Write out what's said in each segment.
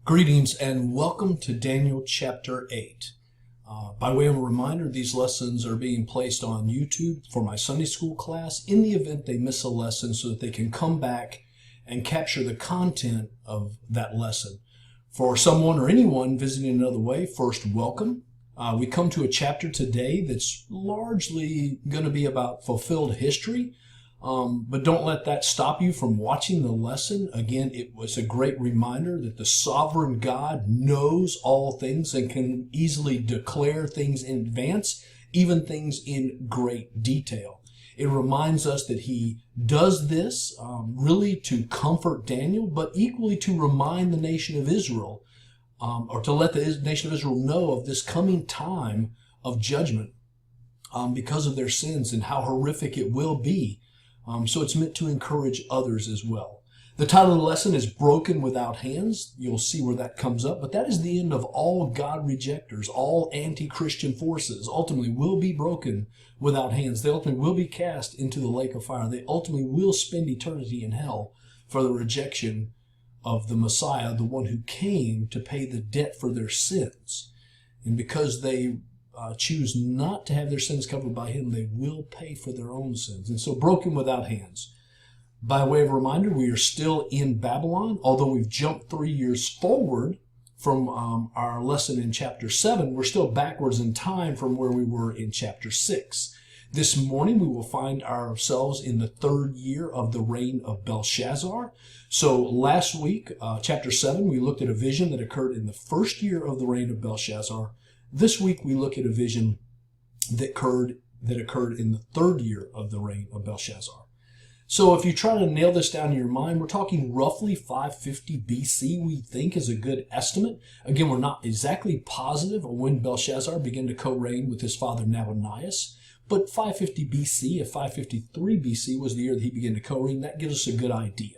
Greetings and welcome to Daniel chapter 8. By way of a reminder, these lessons are being placed on YouTube for my Sunday school class in the event they miss a lesson so that they can come back and capture the content of that lesson. For someone or anyone visiting another way, first, welcome. We come to a chapter today that's largely going to be about fulfilled history. But don't let that stop you from watching the lesson. Again, it was a great reminder that the sovereign God knows all things and can easily declare things in advance, even things in great detail. It reminds us that he does this really to comfort Daniel, but equally to remind the nation of Israel, or to let the nation of Israel know of this coming time of judgment because of their sins and how horrific it will be. So it's meant to encourage others as well. The title of the lesson is Broken Without Hands. You'll see where that comes up. But that is the end of all God rejectors, all anti-Christian forces ultimately will be broken without hands. They ultimately will be cast into the lake of fire. They ultimately will spend eternity in hell for the rejection of the Messiah, the one who came to pay the debt for their sins. And because they choose not to have their sins covered by him, they will pay for their own sins. And so broken without hands. By way of a reminder, we are still in Babylon, although we've jumped 3 years forward from our lesson in chapter 7. We're still backwards in time from where we were in chapter 6. This morning we will find ourselves in the 3rd year of the reign of Belshazzar. So last week, chapter 7, we looked at a vision that occurred in the 1st year of the reign of Belshazzar. This week we look at a vision that occurred in the 3rd year of the reign of Belshazzar. So if you try to nail this down in your mind, we're talking roughly 550 BC, we think is a good estimate. Again, we're not exactly positive on when Belshazzar began to co-reign with his father Nabonidus, but 550 BC, if 553 BC was the year that he began to co-reign, that gives us a good idea.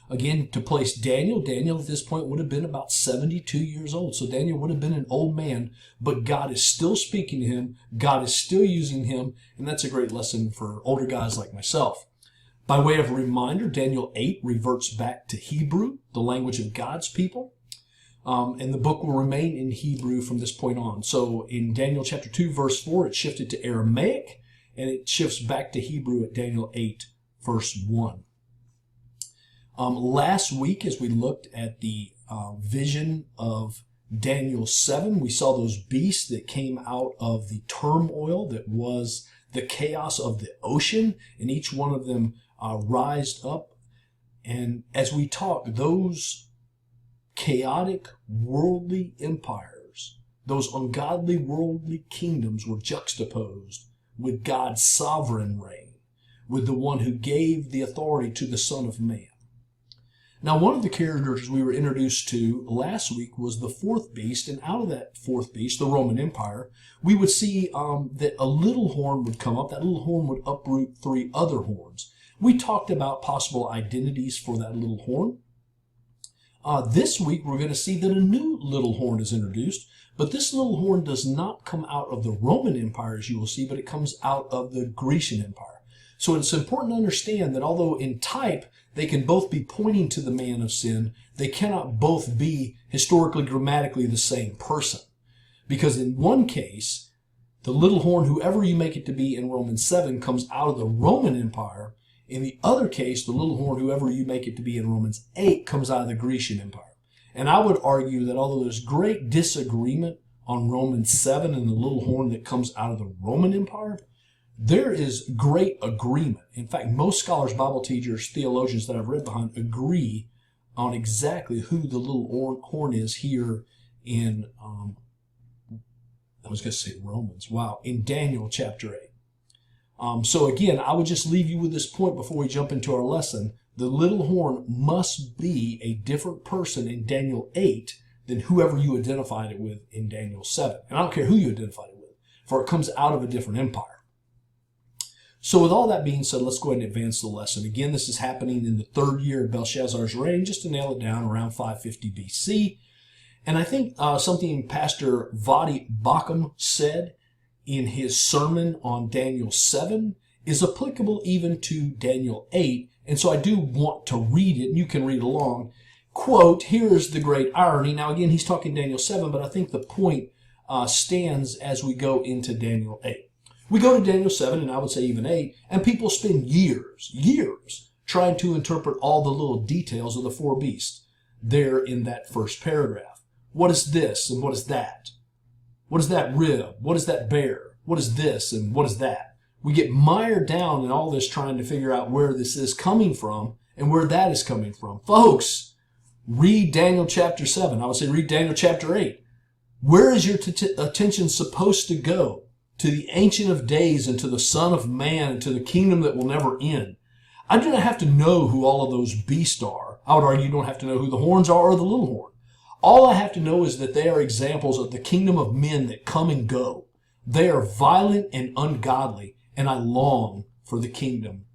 Again, to place Daniel at this point would have been about 72 years old. So Daniel would have been an old man, but God is still speaking to him. God is still using him. And that's a great lesson for older guys like myself. By way of a reminder, Daniel 8 reverts back to Hebrew, the language of God's people. And the book will remain in Hebrew from this point on. So in Daniel chapter 2, verse 4, it shifted to Aramaic, and it shifts back to Hebrew at Daniel 8, verse 1. Last week, as we looked at the vision of Daniel 7, we saw those beasts that came out of the turmoil that was the chaos of the ocean, and each one of them rised up. And as we talked, those chaotic worldly empires, those ungodly worldly kingdoms were juxtaposed with God's sovereign reign, with the one who gave the authority to the Son of Man. Now, one of the characters we were introduced to last week was the 4th beast, and out of that 4th beast, the Roman Empire, we would see that a little horn would come up. That little horn would uproot 3 other horns. We talked about possible identities for that little horn. This week, we're going to see that a new little horn is introduced, but this little horn does not come out of the Roman Empire, as you will see, but it comes out of the Grecian Empire. So it's important to understand that although in type they can both be pointing to the man of sin, they cannot both be historically, grammatically the same person. Because in one case, the little horn, whoever you make it to be in Romans 7, comes out of the Roman Empire. In the other case, the little horn, whoever you make it to be in Romans 8, comes out of the Grecian Empire. And I would argue that although there's great disagreement on Romans 7 and the little horn that comes out of the Roman Empire, there is great agreement. In fact, most scholars, Bible teachers, theologians that I've read behind agree on exactly who the little horn is here in, I was going to say Romans. Wow, in Daniel chapter 8. So again, I would just leave you with this point before we jump into our lesson. The little horn must be a different person in Daniel 8 than whoever you identified it with in Daniel 7. And I don't care who you identified it with, for it comes out of a different empire. So with all that being said, let's go ahead and advance the lesson. Again, this is happening in the 3rd year of Belshazzar's reign, just to nail it down, around 550 BC. And I think something Pastor Vadi Bakum said in his sermon on Daniel 7 is applicable even to Daniel 8. And so I do want to read it, and you can read along. quote, here's the great irony. Now, again, he's talking Daniel 7, but I think the point stands as we go into Daniel 8. We go to Daniel 7, and I would say even 8, and people spend years trying to interpret all the little details of the four beasts there in that first paragraph. What is this and what is that? What is that rib? What is that bear? What is this and what is that? We get mired down in all this trying to figure out where this is coming from and where that is coming from. Folks, read Daniel chapter 7. I would say read Daniel chapter 8. Where is your attention supposed to go? To the Ancient of Days and to the Son of Man and to the kingdom that will never end. I do not have to know who all of those beasts are. I would argue you don't have to know who the horns are or the little horn. All I have to know is that they are examples of the kingdom of men that come and go. They are violent and ungodly, and I long for the kingdom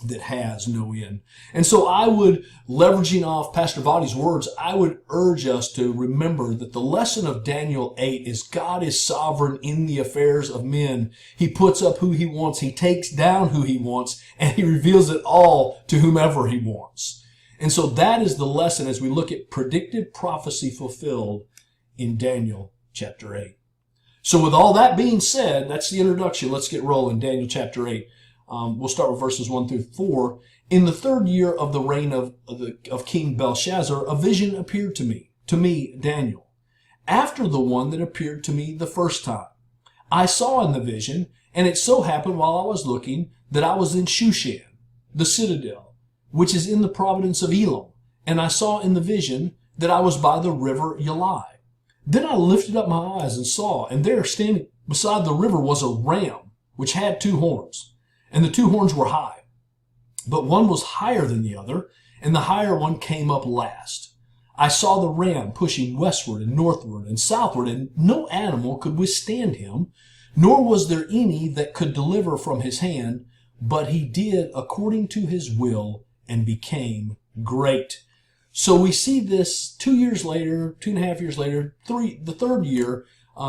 that has no end. And so I would, leveraging off Pastor Vadi's words, I would urge us to remember that the lesson of Daniel 8 is God is sovereign in the affairs of men. He puts up who he wants, he takes down who he wants, and he reveals it all to whomever he wants. And so that is the lesson as we look at predictive prophecy fulfilled in Daniel chapter 8. So with all that being said, that's the introduction. Let's get rolling. Daniel chapter 8. We'll start with verses 1 through 4. In the third year of the reign of King Belshazzar, a vision appeared to me, Daniel, after the one that appeared to me the first time. I saw in the vision, and it so happened while I was looking that I was in Shushan, the citadel, which is in the province of Elam, and I saw in the vision that I was by the river Ulai. Then I lifted up my eyes and saw, and there standing beside the river was a ram, which had two horns, and the two horns were high, but one was higher than the other, and the higher one came up last. I saw the ram pushing westward and northward and southward, and no animal could withstand him, nor was there any that could deliver from his hand, but he did according to his will, and became great. So we see this 2 years later, 2.5 years later, the third year,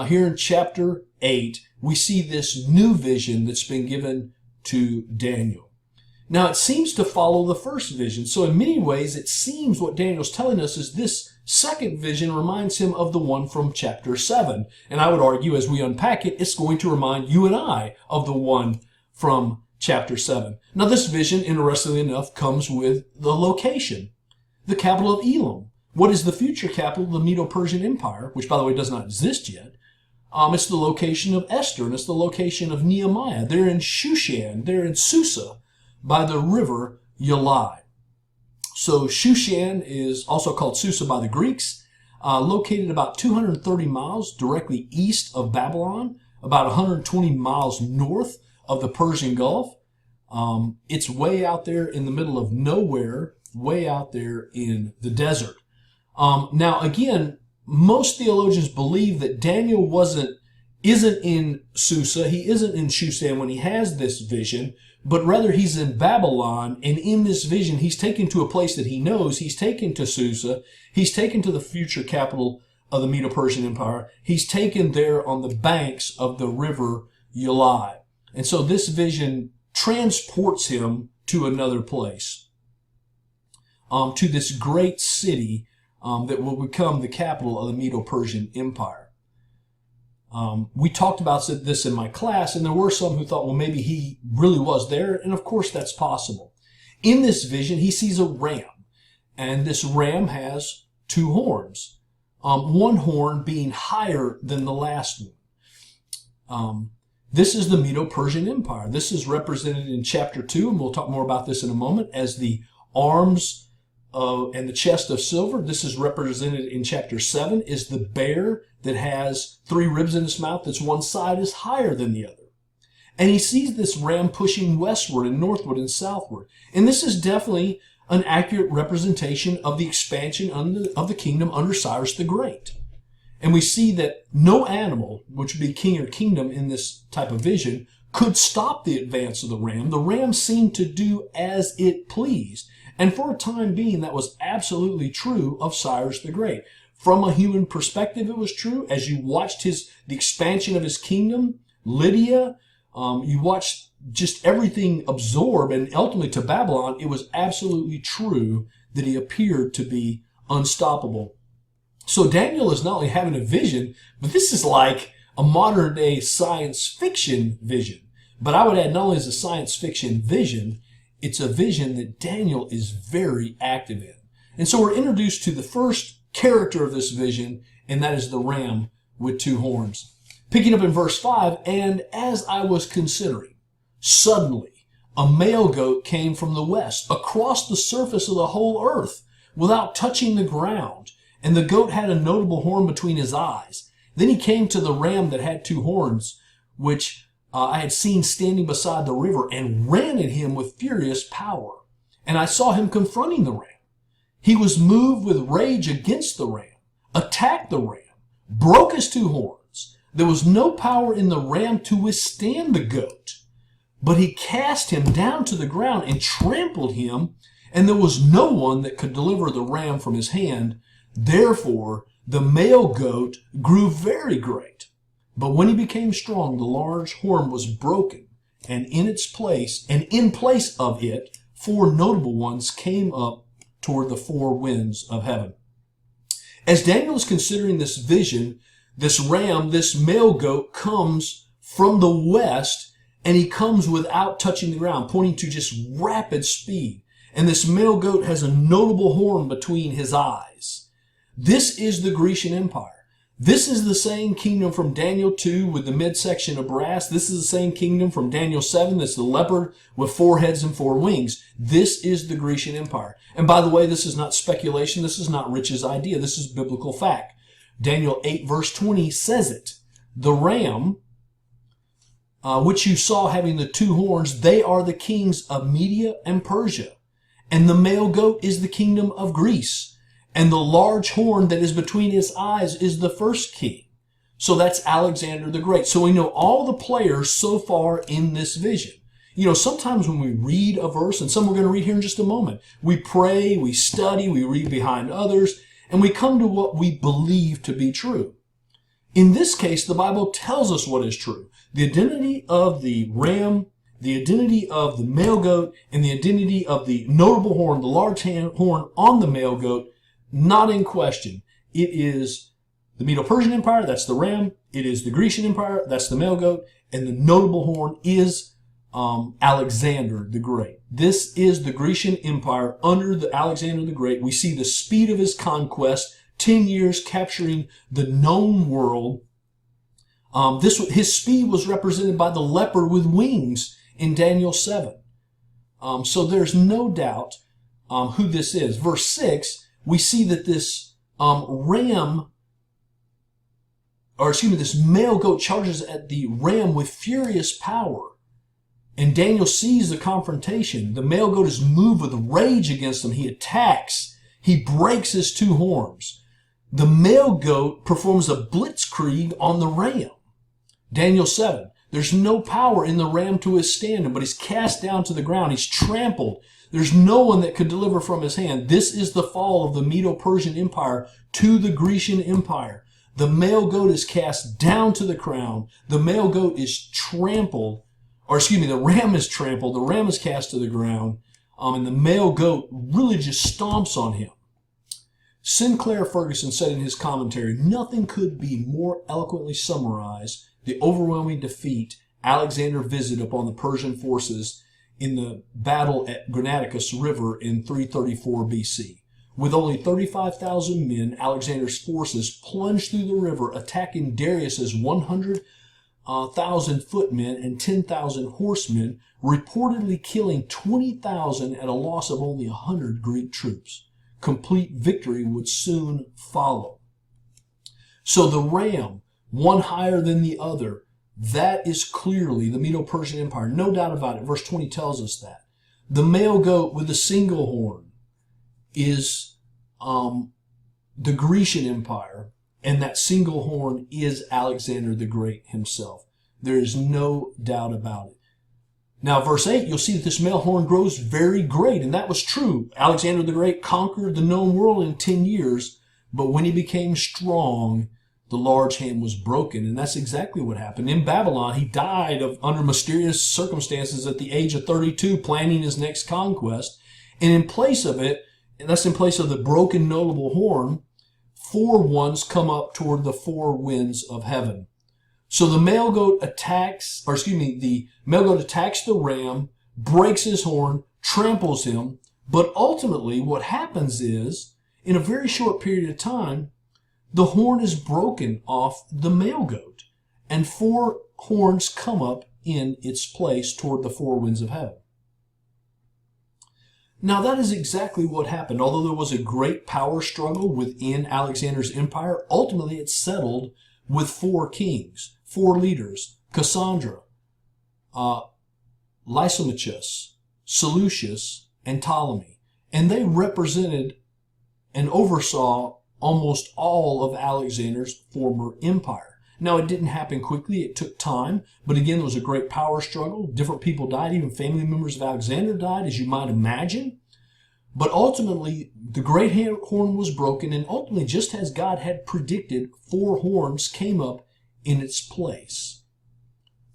here in chapter 8, we see this new vision that's been given to Daniel. Now it seems to follow the first vision. So in many ways, it seems what Daniel's telling us is this second vision reminds him of the one from chapter 7. And I would argue as we unpack it, it's going to remind you and I of the one from chapter 7. Now this vision, interestingly enough, comes with the location, the capital of Elam. What is the future capital of the Medo-Persian Empire, which by the way does not exist yet? It's the location of Esther, and it's the location of Nehemiah. They're in Shushan, they're in Susa, by the river Ulai. So Shushan is also called Susa by the Greeks, located about 230 miles directly east of Babylon, about 120 miles north of the Persian Gulf. It's way out there in the middle of nowhere, way out there in the desert. Now, again, most theologians believe that Daniel isn't in Susa, he isn't in Shushan when he has this vision, but rather he's in Babylon, and in this vision he's taken to a place that he knows. He's taken to Susa, he's taken to the future capital of the Medo-Persian Empire. He's taken there on the banks of the river Ulai. And so this vision transports him to another place, to this great city that will become the capital of the Medo-Persian Empire. We talked about this in my class, and there were some who thought, well, maybe he really was there, and of course that's possible. In this vision, he sees a ram, and this ram has two horns, one horn being higher than the last one. This is the Medo-Persian Empire. This is represented in chapter 2, and we'll talk more about this in a moment, as the arms and the chest of silver. This is represented in chapter 7, is the bear that has 3 ribs in its mouth, that's one side is higher than the other. And he sees this ram pushing westward and northward and southward. And this is definitely an accurate representation of the expansion of the kingdom under Cyrus the Great. And we see that no animal, which would be king or kingdom in this type of vision, could stop the advance of the ram. The ram seemed to do as it pleased. And for a time being, that was absolutely true of Cyrus the Great. From a human perspective, it was true. As you watched the expansion of his kingdom, Lydia, you watched just everything absorb, and ultimately to Babylon, it was absolutely true that he appeared to be unstoppable. So Daniel is not only having a vision, but this is like a modern day science fiction vision. But I would add, not only is a science fiction vision, it's a vision that Daniel is very active in. And so we're introduced to the first character of this vision, and that is the ram with two horns. Picking up in verse 5, and as I was considering, suddenly a male goat came from the west across the surface of the whole earth without touching the ground. And the goat had a notable horn between his eyes. Then he came to the ram that had two horns, which I had seen standing beside the river, and ran at him with furious power. And I saw him confronting the ram. He was moved with rage against the ram, attacked the ram, broke his two horns. There was no power in the ram to withstand the goat, but he cast him down to the ground and trampled him, and there was no one that could deliver the ram from his hand. Therefore, the male goat grew very great. But when he became strong, the large horn was broken, and in place of it, four notable ones came up toward the four winds of heaven. As Daniel is considering this vision, this ram, this male goat, comes from the west, and he comes without touching the ground, pointing to just rapid speed. And this male goat has a notable horn between his eyes. This is the Grecian Empire. This is the same kingdom from Daniel 2 with the midsection of brass. This is the same kingdom from Daniel 7. That's the leopard with four heads and four wings. This is the Grecian Empire. And by the way, this is not speculation. This is not Rich's idea. This is biblical fact. Daniel 8 verse 20 says it. The ram, which you saw having the two horns, they are the kings of Media and Persia. And the male goat is the kingdom of Greece. And the large horn that is between his eyes is the first king. So that's Alexander the Great. So we know all the players so far in this vision. You know, sometimes when we read a verse, and some we're going to read here in just a moment, we pray, we study, we read behind others, and we come to what we believe to be true. In this case, the Bible tells us what is true. The identity of the ram, the identity of the male goat, and the identity of the notable horn, the large horn on the male goat, not in question. It is the Medo-Persian Empire, that's the ram. It is the Grecian Empire, that's the male goat. And the notable horn is Alexander the Great. This is the Grecian Empire under the Alexander the Great. We see the speed of his conquest, 10 years capturing the known world. His speed was represented by the leopard with wings in Daniel 7. So there's no doubt who this is. Verse 6, we see that this this male goat charges at the ram with furious power. And Daniel sees the confrontation. The male goat is moved with rage against him. He attacks. He breaks his two horns. The male goat performs a blitzkrieg on the ram. Daniel 7. There's no power in the ram to withstand him, but he's cast down to the ground. He's trampled. There's no one that could deliver from his hand. This is the fall of the Medo-Persian Empire to the Grecian Empire. The male goat is cast down to the ground. The male goat is trampled, the ram is trampled. The ram is cast to the ground, and the male goat really just stomps on him. Sinclair Ferguson said in his commentary, nothing could be more eloquently summarize the overwhelming defeat Alexander visited upon the Persian forces in the battle at Granicus River in 334 BC. With only 35,000 men, Alexander's forces plunged through the river, attacking Darius's 100,000 footmen and 10,000 horsemen, reportedly killing 20,000 at a loss of only 100 Greek troops. Complete victory would soon follow. So the ram, one higher than the other, that is clearly the Medo-Persian Empire. No doubt about it. Verse 20 tells us that. The male goat with a single horn is the Grecian Empire, and that single horn is Alexander the Great himself. There is no doubt about it. Now, verse 8, you'll see that this male horn grows very great, and that was true. Alexander the Great conquered the known world in 10 years, but when he became strong, the large hand was broken, and that's exactly what happened. In Babylon, he died under mysterious circumstances at the age of 32, planning his next conquest, and in place of it, that's in place of the broken notable horn, four ones come up toward the four winds of heaven. So the male goat attacks the ram, breaks his horn, tramples him, but ultimately what happens is, in a very short period of time, the horn is broken off the male goat, and four horns come up in its place toward the four winds of heaven. Now that is exactly what happened. Although there was a great power struggle within Alexander's empire, ultimately it settled with four kings, four leaders: Cassandra, Lysimachus, Seleucus, and Ptolemy. And they represented and oversaw almost all of Alexander's former empire. Now, it didn't happen quickly. It took time. But again, there was a great power struggle. Different people died. Even family members of Alexander died, as you might imagine. But ultimately, the great horn was broken. And ultimately, just as God had predicted, four horns came up in its place.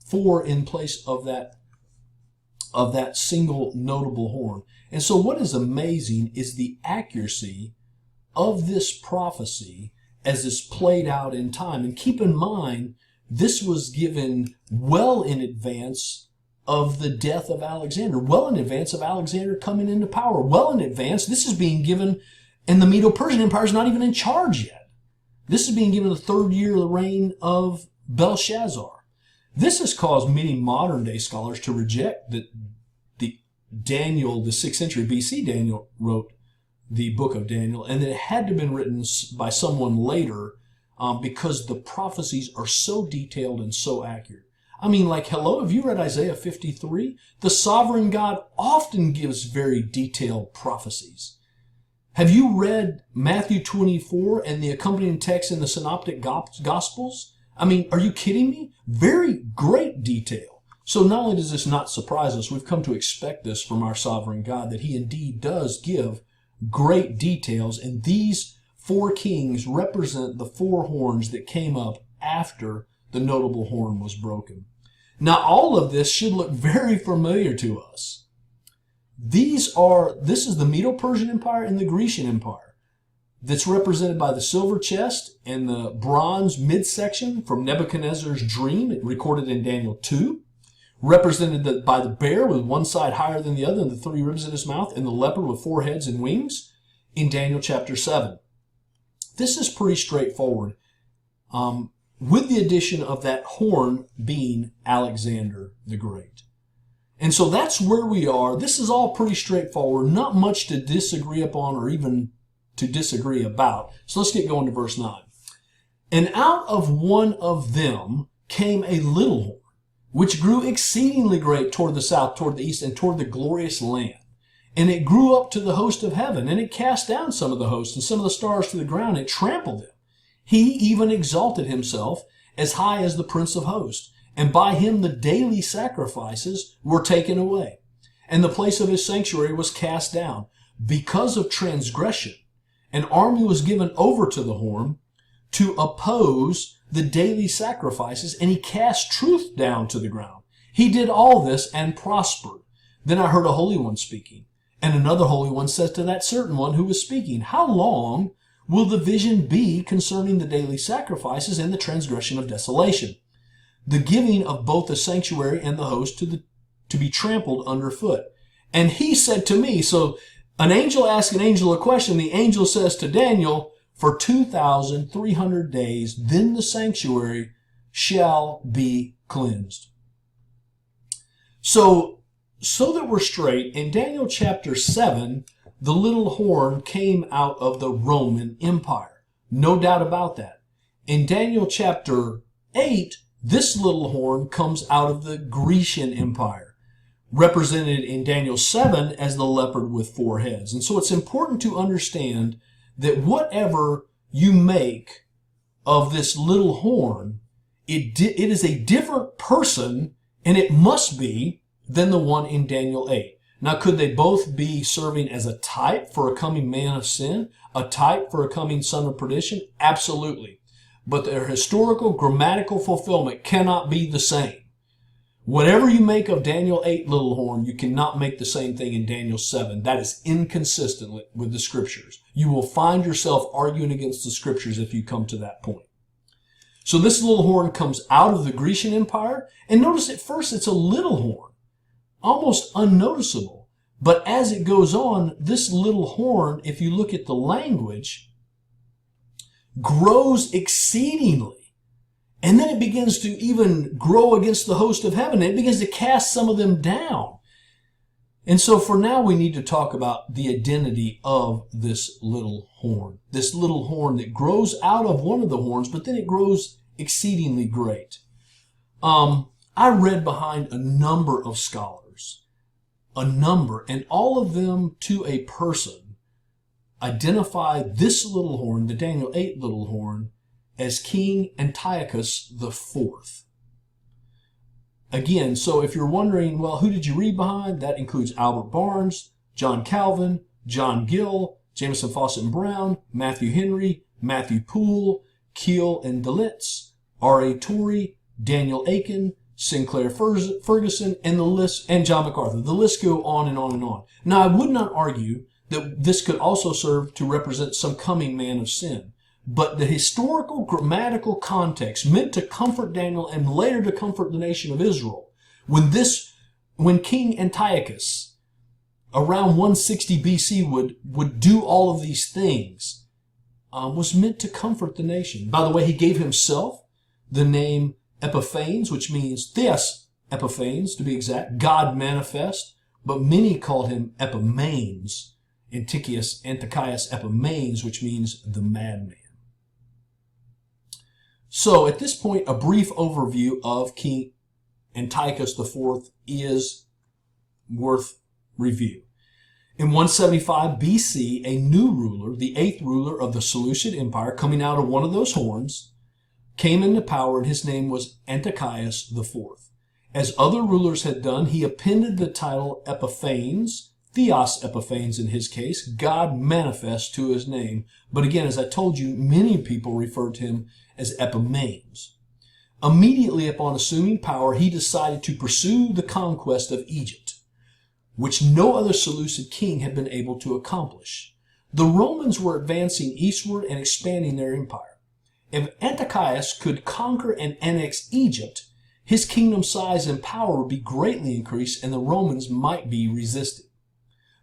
Four in place of that single notable horn. And so what is amazing is the accuracy of this prophecy as this played out in time. And keep in mind, this was given well in advance of the death of Alexander, well in advance of Alexander coming into power, well in advance. This is being given, and the Medo-Persian Empire is not even in charge yet. This is being given the third year of the reign of Belshazzar. This has caused many modern day scholars to reject that Daniel, the 6th century BC Daniel, wrote the book of Daniel, and that it had to have been written by someone later because the prophecies are so detailed and so accurate. I mean, like, hello, have you read Isaiah 53? The sovereign God often gives very detailed prophecies. Have you read Matthew 24 and the accompanying text in the Synoptic Gospels? I mean, are you kidding me? Very great detail. So not only does this not surprise us, we've come to expect this from our sovereign God, that he indeed does give great details, and these four kings represent the four horns that came up after the notable horn was broken. Now, all of this should look very familiar to us. This is the Medo-Persian Empire and the Grecian Empire that's represented by the silver chest and the bronze midsection from Nebuchadnezzar's dream, recorded in Daniel 2. Represented by the bear with one side higher than the other and the three ribs in his mouth, and the leopard with four heads and wings in Daniel chapter 7. This is pretty straightforward, with the addition of that horn being Alexander the Great. And so that's where we are. This is all pretty straightforward, not much to disagree upon or even to disagree about. So let's get going to verse 9. And out of one of them came a little horn, which grew exceedingly great toward the south, toward the east, and toward the glorious land. And it grew up to the host of heaven, and it cast down some of the hosts and some of the stars to the ground, and trampled them. He even exalted himself as high as the prince of hosts, and by him the daily sacrifices were taken away. And the place of his sanctuary was cast down. Because of transgression, an army was given over to the horn to oppose the daily sacrifices, and he cast truth down to the ground. He did all this and prospered. Then I heard a holy one speaking, and another holy one said to that certain one who was speaking, How long will the vision be concerning the daily sacrifices and the transgression of desolation, the giving of both the sanctuary and the host to be trampled underfoot? And he said to me, so an angel asks an angel a question. The angel says to Daniel, for 2,300 days, then the sanctuary shall be cleansed. So that we're straight, in Daniel chapter 7, the little horn came out of the Roman Empire. No doubt about that. In Daniel chapter 8, this little horn comes out of the Grecian Empire, represented in Daniel 7 as the leopard with four heads. And so it's important to understand that whatever you make of this little horn, it is a different person, and it must be, than the one in Daniel 8. Now, could they both be serving as a type for a coming man of sin, a type for a coming son of perdition? Absolutely. But their historical, grammatical fulfillment cannot be the same. Whatever you make of Daniel 8 little horn, you cannot make the same thing in Daniel 7. That is inconsistent with the scriptures. You will find yourself arguing against the scriptures if you come to that point. So this little horn comes out of the Grecian Empire, and notice at first it's a little horn, almost unnoticeable. But as it goes on, this little horn, if you look at the language, grows exceedingly. And then it begins to even grow against the host of heaven. It begins to cast some of them down. And so for now, we need to talk about the identity of this little horn. This little horn that grows out of one of the horns, but then it grows exceedingly great. I read behind a number of scholars, and all of them to a person identify this little horn, the Daniel 8 little horn, as King Antiochus IV. Again, so if you're wondering, well, who did you read behind? That includes Albert Barnes, John Calvin, John Gill, Jameson Fawcett and Brown, Matthew Henry, Matthew Poole, Keel and Dalitz, R.A. Torrey, Daniel Aiken, Sinclair Ferguson, and John MacArthur. The list go on and on and on. Now, I would not argue that this could also serve to represent some coming man of sin. But the historical grammatical context meant to comfort Daniel and later to comfort the nation of Israel. When King Antiochus, around 160 BC, would do all of these things, was meant to comfort the nation. By the way, he gave himself the name Epiphanes, which means Theos Epiphanes, to be exact, God manifest, but many called him Epimanes, Antiochus Epimanes, which means the madman. So at this point, a brief overview of King Antiochus IV is worth review. In 175 BC, a new ruler, the 8th ruler of the Seleucid Empire, coming out of one of those horns, came into power, and his name was Antiochus IV. As other rulers had done, he appended the title Epiphanes, Theos Epiphanes in his case, God manifest, to his name. But again, as I told you, many people referred to him as Epimanes. Immediately upon assuming power, he decided to pursue the conquest of Egypt, which no other Seleucid king had been able to accomplish. The Romans were advancing eastward and expanding their empire. If Antiochus could conquer and annex Egypt, his kingdom's size and power would be greatly increased, and the Romans might be resisted.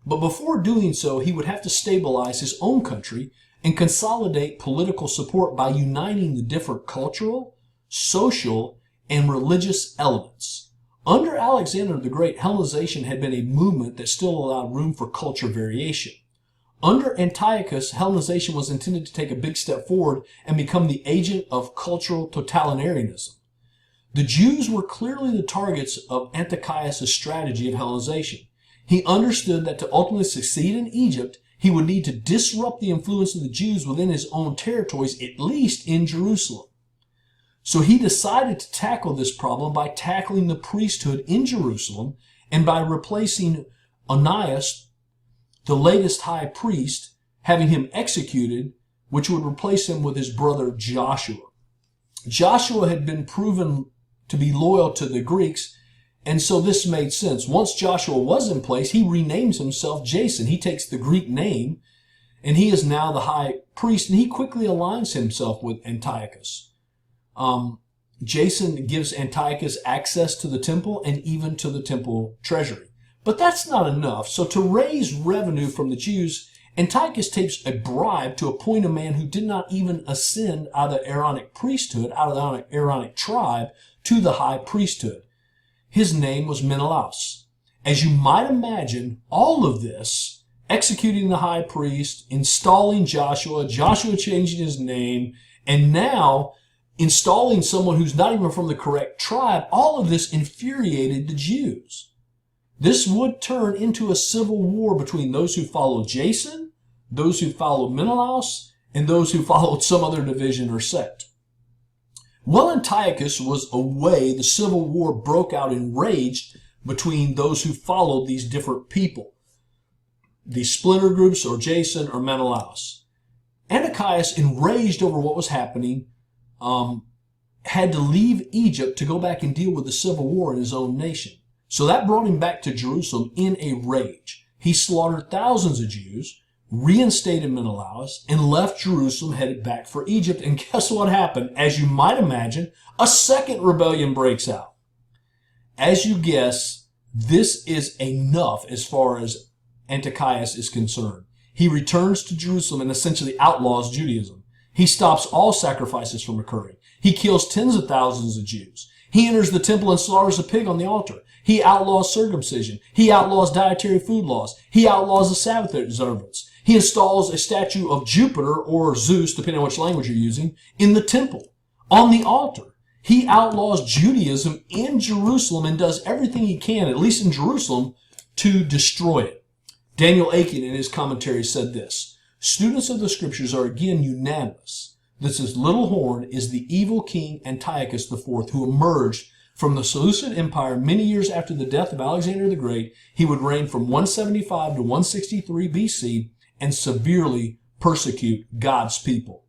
But before doing so, he would have to stabilize his own country and consolidate political support by uniting the different cultural, social, and religious elements. Under Alexander the Great, Hellenization had been a movement that still allowed room for culture variation. Under Antiochus, Hellenization was intended to take a big step forward and become the agent of cultural totalitarianism. The Jews were clearly the targets of Antiochus' strategy of Hellenization. He understood that to ultimately succeed in Egypt, he would need to disrupt the influence of the Jews within his own territories, at least in Jerusalem. So he decided to tackle this problem by tackling the priesthood in Jerusalem and by replacing Onias, the latest high priest, having him executed, which would replace him with his brother Joshua. Joshua had been proven to be loyal to the Greeks, and so this made sense. Once Joshua was in place, he renames himself Jason. He takes the Greek name, and he is now the high priest, and he quickly aligns himself with Antiochus. Jason gives Antiochus access to the temple and even to the temple treasury. But that's not enough. So to raise revenue from the Jews, Antiochus takes a bribe to appoint a man who did not even ascend out of the Aaronic priesthood, out of the Aaronic tribe, to the high priesthood. His name was Menelaus. As you might imagine, all of this, executing the high priest, installing Joshua, Joshua changing his name, and now installing someone who's not even from the correct tribe, all of this infuriated the Jews. This would turn into a civil war between those who followed Jason, those who followed Menelaus, and those who followed some other division or sect. While Antiochus was away, the civil war broke out and raged between those who followed these different people, these splinter groups, or Jason or Menelaus. Antiochus, enraged over what was happening, had to leave Egypt to go back and deal with the civil war in his own nation. So that brought him back to Jerusalem in a rage. He slaughtered thousands of Jews, reinstated Menelaus, and left Jerusalem headed back for Egypt. And guess what happened? As you might imagine, a second rebellion breaks out. As you guess, this is enough as far as Antiochus is concerned. He returns to Jerusalem and essentially outlaws Judaism. He stops all sacrifices from occurring. He kills tens of thousands of Jews. He enters the temple and slaughters a pig on the altar. He outlaws circumcision. He outlaws dietary food laws. He outlaws the Sabbath observance. He installs a statue of Jupiter or Zeus, depending on which language you're using, in the temple, on the altar. He outlaws Judaism in Jerusalem and does everything he can, at least in Jerusalem, to destroy it. Daniel Aiken, in his commentary, said this: students of the scriptures are again unanimous that this little horn is the evil king Antiochus IV, who emerged from the Seleucid Empire many years after the death of Alexander the Great. He would reign from 175 to 163 BC and severely persecute God's people.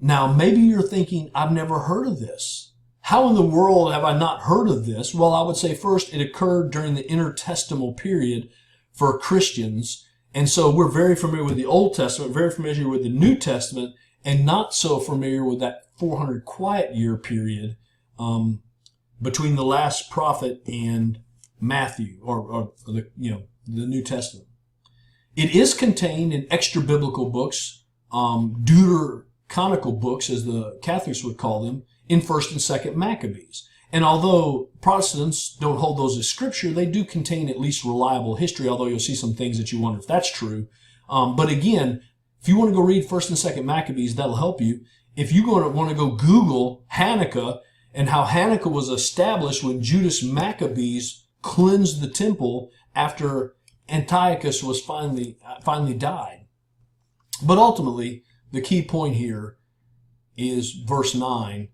Now, maybe you're thinking, I've never heard of this. How in the world have I not heard of this? Well, I would say first, it occurred during the intertestamental period for Christians. And so we're very familiar with the Old Testament, very familiar with the New Testament, and not so familiar with that 400 quiet year period between the last prophet and Matthew, or the New Testament. It is contained in extra biblical books, deuterocanonical books, as the Catholics would call them, in 1st and 2nd Maccabees. And although Protestants don't hold those as scripture, they do contain at least reliable history, although you'll see some things that you wonder if that's true. But again, if you want to go read 1st and 2nd Maccabees, that'll help you. If you want to go Google Hanukkah and how Hanukkah was established when Judas Maccabees cleansed the temple after Antiochus was finally died. But ultimately, the key point here is verse 9.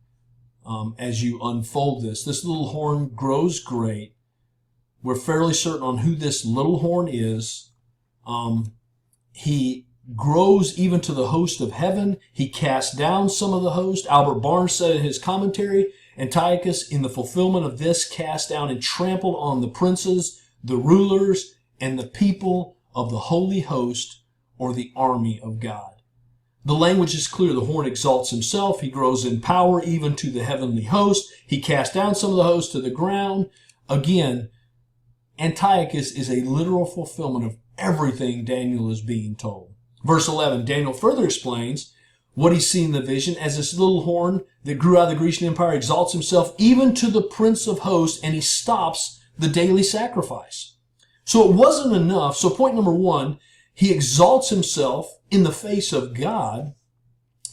As you unfold this little horn grows great. We're fairly certain on who this little horn is. He grows even to the host of heaven. He casts down some of the host. Albert Barnes said in his commentary, Antiochus, in the fulfillment of this, cast down and trampled on the princes, the rulers, and the people of the holy host, or the army of God. The language is clear. The horn exalts himself. He grows in power even to the heavenly host. He casts down some of the host to the ground. Again, Antiochus is a literal fulfillment of everything Daniel is being told. Verse 11, Daniel further explains what he's seen in the vision as this little horn that grew out of the Grecian Empire exalts himself even to the prince of hosts, and he stops the daily sacrifice. So it wasn't enough. So point number one, he exalts himself in the face of God,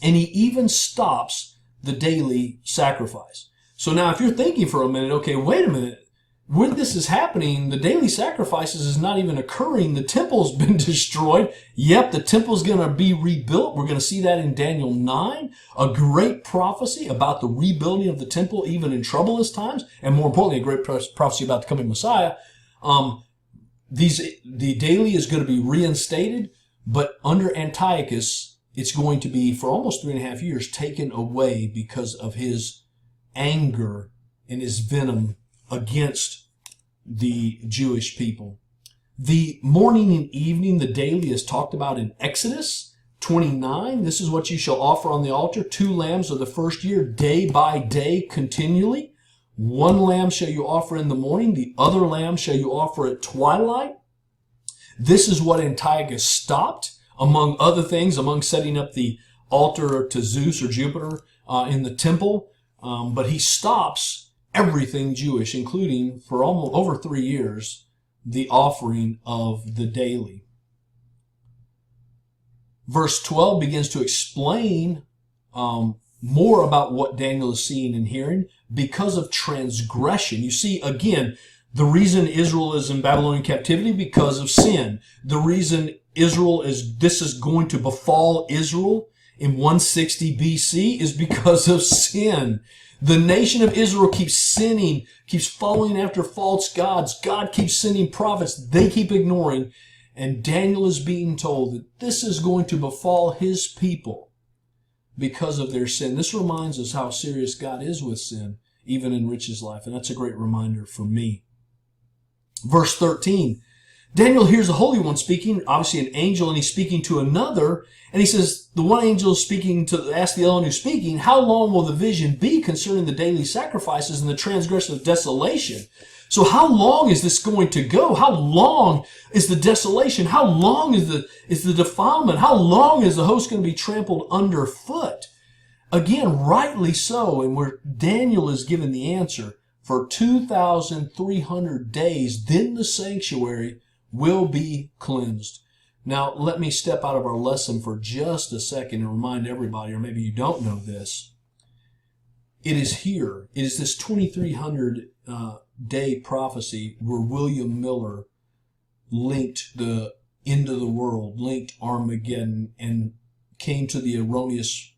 and he even stops the daily sacrifice. So now if you're thinking for a minute, okay, wait a minute, when this is happening, the daily sacrifices is not even occurring. The temple's been destroyed. Yep, the temple's going to be rebuilt. We're going to see that in Daniel 9, a great prophecy about the rebuilding of the temple even in troublous times, and more importantly, a great prophecy about the coming Messiah. The daily is going to be reinstated, but under Antiochus, it's going to be, for almost 3.5 years, taken away because of his anger and his venom against the Jewish people. The morning and evening, the daily, is talked about in Exodus 29. This is what you shall offer on the altar: 2 lambs of the first year, day by day, continually. 1 lamb shall you offer in the morning, the other lamb shall you offer at twilight. This is what Antiochus stopped, among other things, among setting up the altar to Zeus or Jupiter in the temple. But he stops everything Jewish, including, for almost over 3 years, the offering of the daily. Verse 12 begins to explain more about what Daniel is seeing and hearing because of transgression. You see, again, the reason Israel is in Babylonian captivity because of sin. The reason this is going to befall Israel in 160 BC is because of sin. The nation of Israel keeps sinning, keeps following after false gods. God keeps sending prophets. They keep ignoring. And Daniel is being told that this is going to befall his people because of their sin. This reminds us how serious God is with sin, even in Rich's life. And that's a great reminder for me. Verse 13, Daniel hears the Holy One speaking, obviously an angel, and he's speaking to another. And he says, the one angel is speaking to, ask the other one who's speaking, how long will the vision be concerning the daily sacrifices and the transgression of desolation? So how long is this going to go? How long is the desolation? How long is the defilement? How long is the host going to be trampled underfoot? Again, rightly so, and where Daniel is given the answer, for 2,300 days, then the sanctuary will be cleansed. Now, let me step out of our lesson for just a second and remind everybody, or maybe you don't know this. It is here, it is this 2,300 day prophecy where William Miller linked the end of the world, linked Armageddon, and came to the erroneous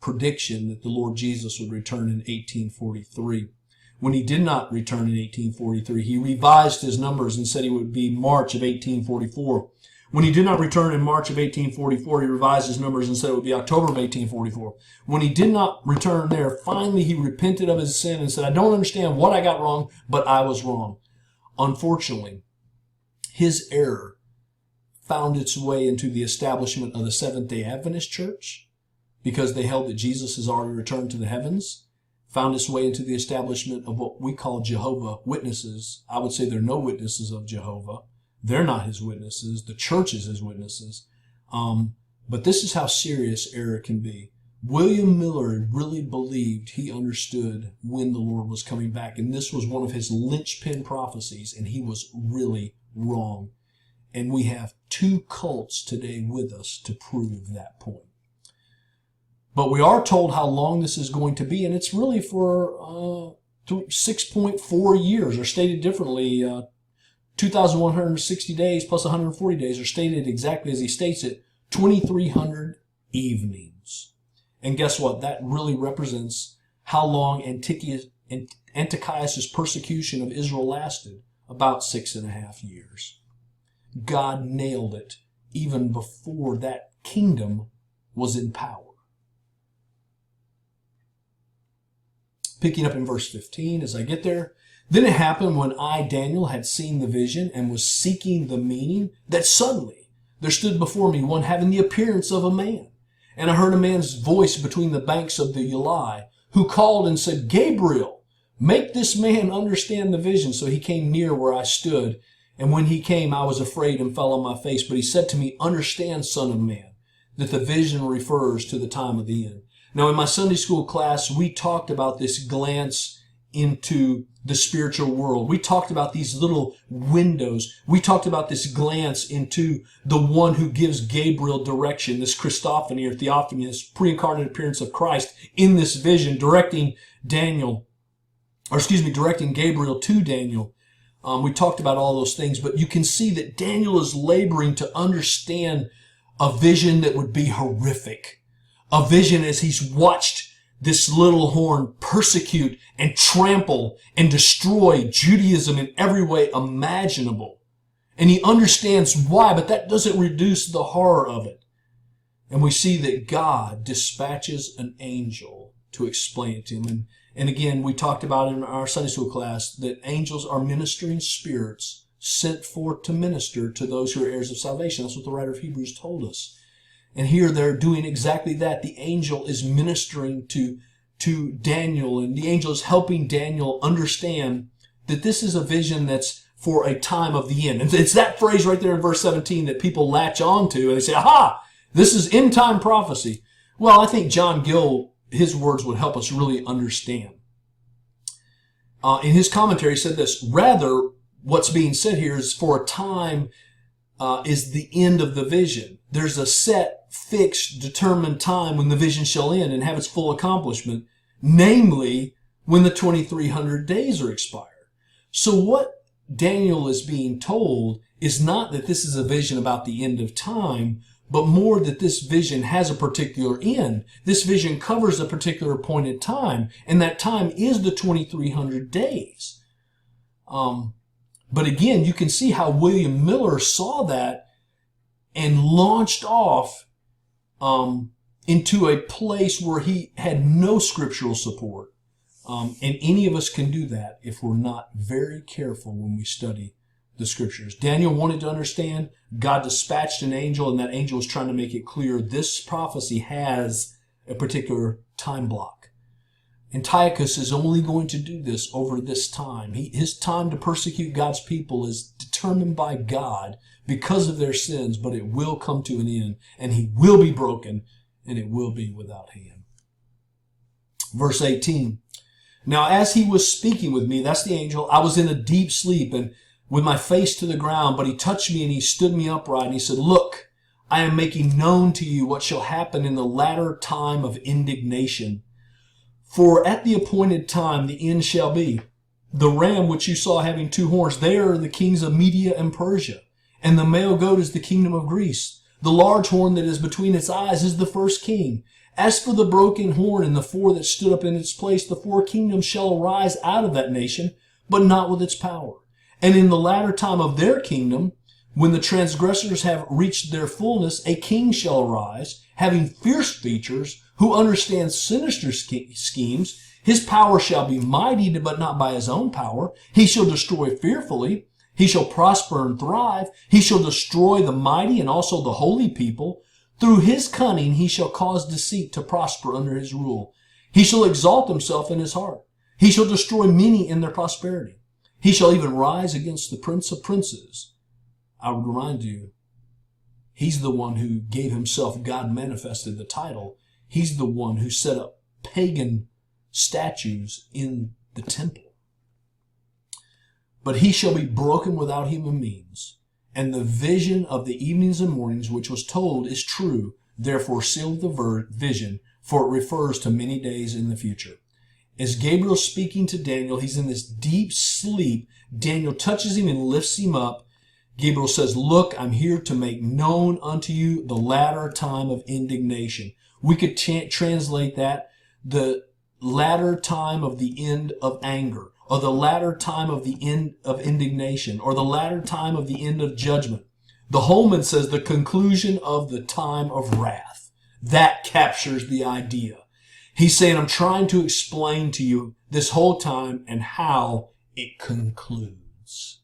prediction that the Lord Jesus would return in 1843. When he did not return in 1843, he revised his numbers and said he would be March of 1844. When he did not return in March of 1844, he revised his numbers and said it would be October of 1844. When he did not return there, finally he repented of his sin and said, I don't understand what I got wrong, but I was wrong. Unfortunately, his error found its way into the establishment of the Seventh-day Adventist Church because they held that Jesus has already returned to the heavens, found its way into the establishment of what we call Jehovah Witnesses. I would say there are no witnesses of Jehovah. They're not his witnesses. The church is his witnesses. But this is how serious error can be. William Miller really believed he understood when the Lord was coming back. And this was one of his linchpin prophecies. And he was really wrong. And we have two cults today with us to prove that point. But we are told how long this is going to be. And it's really for 6.4 years, or stated differently, 2,160 days plus 140 days, are stated exactly as he states it, 2,300 evenings. And guess what? That really represents how long Antiochus' persecution of Israel lasted, about 6.5 years. God nailed it even before that kingdom was in power. Picking up in verse 15 as I get there, then it happened when I, Daniel, had seen the vision and was seeking the meaning, that suddenly there stood before me one having the appearance of a man. And I heard a man's voice between the banks of the Ulai, who called and said, Gabriel, make this man understand the vision. So he came near where I stood. And when he came, I was afraid and fell on my face. But he said to me, understand, son of man, that the vision refers to the time of the end. Now, in my Sunday school class, we talked about this glance into the spiritual world. We talked about these little windows. We talked about this glance into the one who gives Gabriel direction, this Christophany or theophany, this pre-incarnate appearance of Christ in this vision, directing Gabriel to Daniel. We talked about all those things, but you can see that Daniel is laboring to understand a vision that would be horrific. A vision as he's watched this little horn persecute and trample and destroy Judaism in every way imaginable. And he understands why, but that doesn't reduce the horror of it. And we see that God dispatches an angel to explain it to him. And again, we talked about in our Sunday school class that angels are ministering spirits sent forth to minister to those who are heirs of salvation. That's what the writer of Hebrews told us. And here they're doing exactly that. The angel is ministering to Daniel, and the angel is helping Daniel understand that this is a vision that's for a time of the end. And it's that phrase right there in verse 17 that people latch on to, and they say, aha, this is end time prophecy. Well, I think John Gill, his words would help us really understand. In his commentary, he said this, rather, what's being said here is for a time is the end of the vision. There's a set, fixed, determined time when the vision shall end and have its full accomplishment, namely when the 2,300 days are expired. So what Daniel is being told is not that this is a vision about the end of time, but more that this vision has a particular end. This vision covers a particular appointed time, and that time is the 2,300 days. But again, you can see how William Miller saw that and launched off into a place where he had no scriptural support. And any of us can do that if we're not very careful when we study the scriptures. Daniel wanted to understand. God dispatched an angel, and that angel was trying to make it clear this prophecy has a particular time block. Antiochus is only going to do this over this time. His time to persecute God's people is determined by God because of their sins, but it will come to an end, and he will be broken, and it will be without hand. Verse 18. Now as he was speaking with me, that's the angel, I was in a deep sleep and with my face to the ground, but he touched me and he stood me upright and he said, look, I am making known to you what shall happen in the latter time of indignation. For at the appointed time the end shall be. The ram which you saw having 2 horns, they are the kings of Media and Persia, and the male goat is the kingdom of Greece. The large horn that is between its eyes is the first king. As for the broken horn and the 4 that stood up in its place, the 4 kingdoms shall arise out of that nation, but not with its power. And in the latter time of their kingdom, when the transgressors have reached their fullness, a king shall arise, having fierce features, who understands sinister schemes. His power shall be mighty, but not by his own power. He shall destroy fearfully. He shall prosper and thrive. He shall destroy the mighty and also the holy people. Through his cunning he shall cause deceit to prosper under his rule. He shall exalt himself in his heart. He shall destroy many in their prosperity. He shall even rise against the prince of princes. I would remind you, he's the one who gave himself, God manifested the title. He's the one who set up pagan statues in the temple. But he shall be broken without human means. And the vision of the evenings and mornings which was told is true. Therefore seal the vision, for it refers to many days in the future. As Gabriel's speaking to Daniel, he's in this deep sleep. Daniel touches him and lifts him up. Gabriel says, look, I'm here to make known unto you the latter time of indignation. We could translate that, the latter time of the end of anger, or the latter time of the end of indignation, or the latter time of the end of judgment. The Holman says the conclusion of the time of wrath. That captures the idea. He's saying, I'm trying to explain to you this whole time and how it concludes.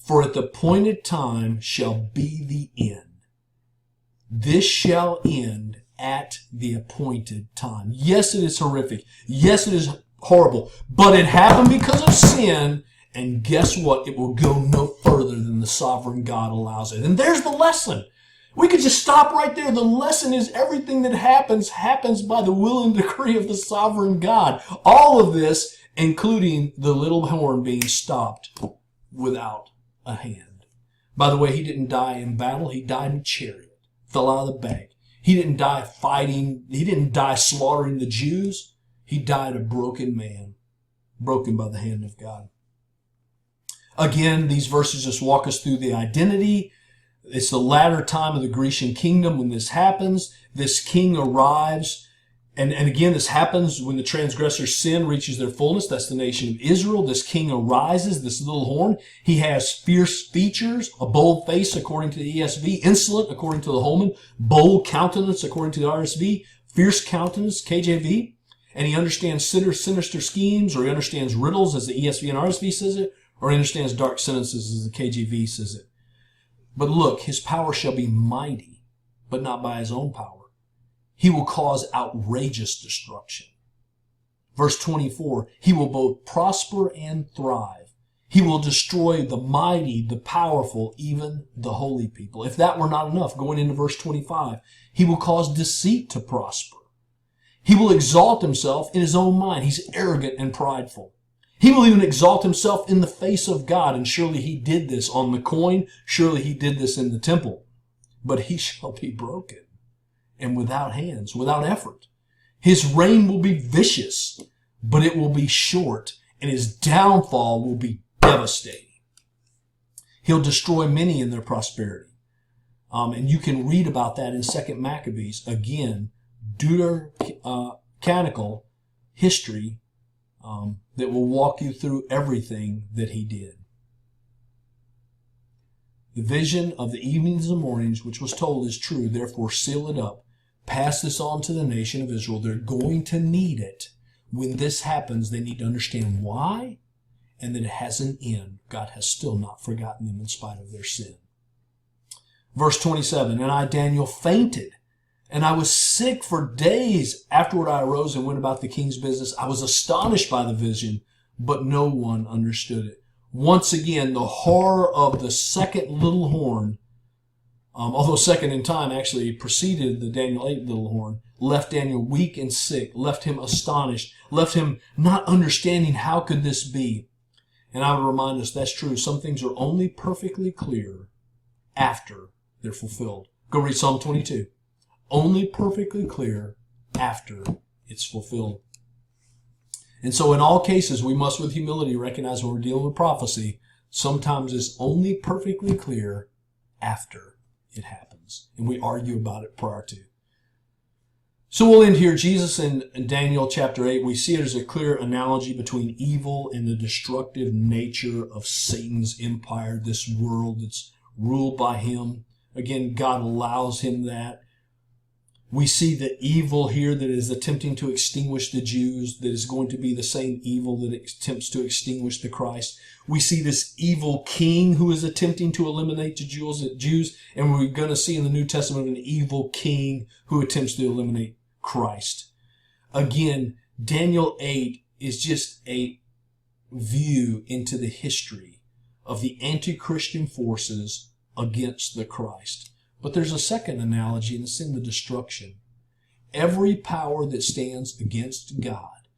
For at the appointed time shall be the end. This shall end at the appointed time. Yes, it is horrific. Yes, it is horrible. But it happened because of sin. And guess what? It will go no further than the sovereign God allows it. And there's the lesson. We could just stop right there. The lesson is everything that happens by the will and decree of the sovereign God. All of this, including the little horn being stopped without a hand. By the way, he didn't die in battle. He died in a chariot. Fell out of the bag. He didn't die fighting. He didn't die slaughtering the Jews. He died a broken man, broken by the hand of God. Again, these verses just walk us through the identity. It's the latter time of the Grecian kingdom when this happens. This king arrives. And again, this happens when the transgressor's sin reaches their fullness. That's the nation of Israel. This king arises, this little horn. He has fierce features, a bold face according to the ESV, insolent according to the Holman, bold countenance according to the RSV, fierce countenance, KJV. And he understands sinister schemes, or he understands riddles as the ESV and RSV says it, or he understands dark sentences as the KJV says it. But look, his power shall be mighty, but not by his own power. He will cause outrageous destruction. Verse 24, he will both prosper and thrive. He will destroy the mighty, the powerful, even the holy people. If that were not enough, going into verse 25, he will cause deceit to prosper. He will exalt himself in his own mind. He's arrogant and prideful. He will even exalt himself in the face of God, and surely he did this on the coin. Surely he did this in the temple. But he shall be broken and without hands, without effort. His reign will be vicious, but it will be short, and his downfall will be devastating. He'll destroy many in their prosperity. And you can read about that in 2 Maccabees. Again, canonical history that will walk you through everything that he did. The vision of the evenings and mornings which was told is true, therefore seal it up. Pass this on to the nation of Israel. They're going to need it. When this happens, they need to understand why and that it has an end. God has still not forgotten them in spite of their sin. Verse 27, and I, Daniel, fainted, and I was sick for days. Afterward I arose and went about the king's business. I was astonished by the vision, but no one understood it. Once again, the horror of the second little horn, although second in time actually preceded the Daniel 8 little horn, left Daniel weak and sick, left him astonished, left him not understanding how could this be. And I would remind us that's true. Some things are only perfectly clear after they're fulfilled. Go read Psalm 22. Only perfectly clear after it's fulfilled. And so in all cases, we must with humility recognize when we're dealing with prophecy, sometimes it's only perfectly clear after it happens. And we argue about it prior to. So we'll end here. Jesus in Daniel chapter 8, we see it as a clear analogy between evil and the destructive nature of Satan's empire, this world that's ruled by him. Again, God allows him that. We see the evil here that is attempting to extinguish the Jews, that is going to be the same evil that attempts to extinguish the Christ. We see this evil king who is attempting to eliminate the Jews, and we're going to see in the New Testament an evil king who attempts to eliminate Christ. Again, Daniel 8 is just a view into the history of the anti-Christian forces against the Christ. But there's a second analogy, and it's in the destruction. Every power that stands against God,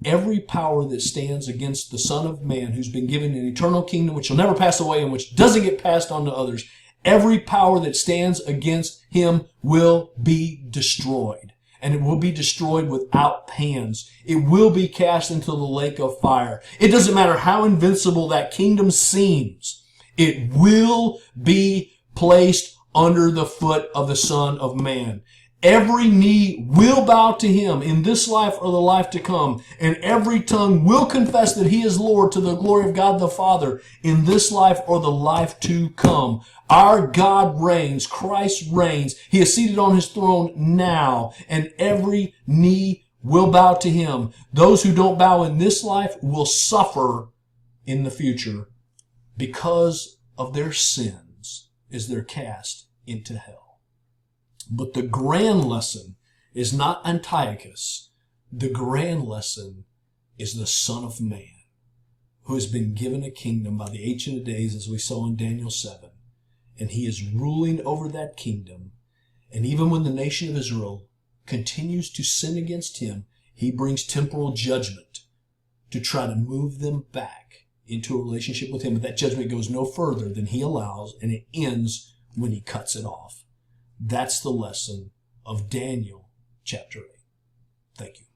every power that stands against the Son of Man who's been given an eternal kingdom which will never pass away and which doesn't get passed on to others, every power that stands against him will be destroyed. And it will be destroyed without hands. It will be cast into the lake of fire. It doesn't matter how invincible that kingdom seems. It will be placed under the foot of the Son of Man. Every knee will bow to him in this life or the life to come, and every tongue will confess that he is Lord to the glory of God the Father in this life or the life to come. Our God reigns. Christ reigns. He is seated on his throne now, and every knee will bow to him. Those who don't bow in this life will suffer in the future because of their sins as they're cast into hell. But the grand lesson is not Antiochus. The grand lesson is the Son of Man, who has been given a kingdom by the Ancient of Days, as we saw in Daniel 7. And he is ruling over that kingdom. And even when the nation of Israel continues to sin against him, he brings temporal judgment to try to move them back into a relationship with him. But that judgment goes no further than he allows, and it ends when he cuts it off. That's the lesson of Daniel chapter 8. Thank you.